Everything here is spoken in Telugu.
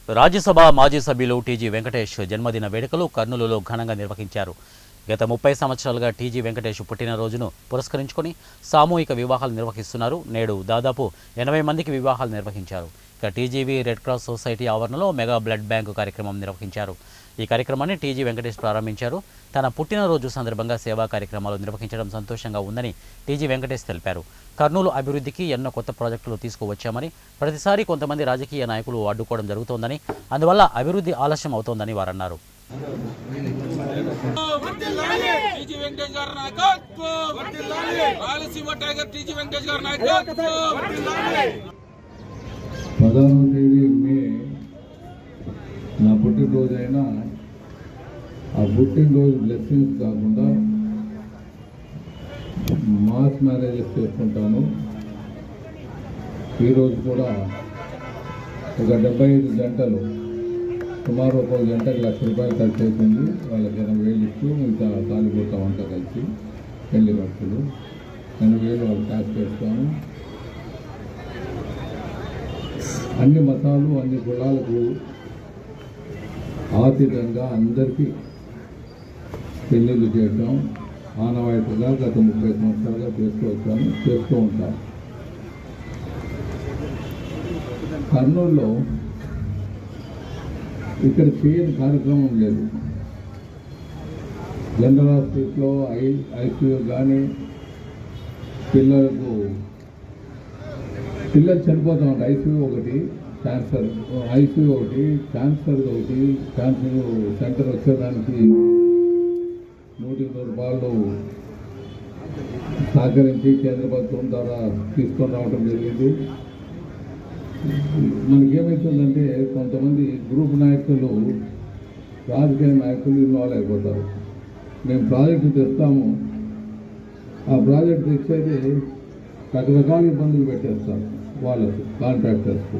రాజ్యసభ మాజీ సభ్యులు టీజీ వెంకటేష్ జన్మదిన వేడుకలు కర్నూలులో ఘనంగా నిర్వహించారు. గత 30 సంవత్సరాలుగా టీజీ వెంకటేష్ పుట్టినరోజును పురస్కరించుకొని సామూహిక వివాహాలు నిర్వహిస్తున్నారు. నేడు దాదాపు 80 మందికి వివాహాలు నిర్వహించారు. ఇక టీజీవీ రెడ్ క్రాస్ సొసైటీ ఆవరణలో మెగా బ్లడ్ బ్యాంకు కార్యక్రమం నిర్వహించారు. ఈ కార్యక్రమాన్ని టీజీ వెంకటేష్ ప్రారంభించారు. తన పుట్టినరోజు సందర్భంగా సేవా కార్యక్రమాలు నిర్వహించడం సంతోషంగా ఉందని టీజీ వెంకటేష్ తెలిపారు. కర్నూలు అభివృద్ధికి ఎన్నో కొత్త ప్రాజెక్టులు తీసుకువచ్చామని, ప్రతిసారి కొంతమంది రాజకీయ నాయకులు అడ్డుకోవడం జరుగుతోందని, అందువల్ల అభివృద్ధి ఆలస్యం అవుతోందని వారన్నారు. నా పుట్టినరోజు అయినా ఆ పుట్టినరోజు బ్లెస్సింగ్స్ కాకుండా మాస్ మ్యారేజెస్ చేసుకుంటాను. ఈరోజు కూడా ఒక 75 జంటలు సుమారు 1 గంటకు ₹1,00,000 ఖర్చు అవుతుంది. వాళ్ళకి 80,000 ఇస్తూ ఇంకా తాలిపోతాం అంతా కలిసి పెళ్లి ఖర్చులు 80,000 వాళ్ళు క్యాష్ చేస్తాము. అన్ని మతాలు అన్ని కులాలకు ఆర్థికంగా అందరికీ పెళ్ళిళ్ళు చేయడం ఆనవాయితీగా గత 30 సంవత్సరాలుగా చేస్తూ ఉంటాను. కర్నూలులో ఇక్కడ చేయని కార్యక్రమం లేదు. జనరల్ హాస్పిటల్లో ఐసీయూ కానీ పిల్లలు చనిపోతూ ఉంటాయి. ఐసీయూ ఒకటి, క్యాన్సర్ ఐసీయూ ఒకటి, క్యాన్సర్ ఒకటి. క్యాన్సర్ సెంటర్ వచ్చేదానికి ₹100 సహకరించి కేంద్ర ప్రభుత్వం ద్వారా తీసుకొని రావడం జరిగింది. మనకేమవుతుందంటే కొంతమంది గ్రూప్ నాయకులు, రాజకీయ నాయకులు ఇన్వాల్వ్ అయిపోతారు. మేము ప్రాజెక్టు తెస్తాము, ఆ ప్రాజెక్టు తెచ్చేది రకరకాల ఇబ్బందులు పెట్టేస్తారు వాళ్ళకు, కాంట్రాక్టర్స్కు.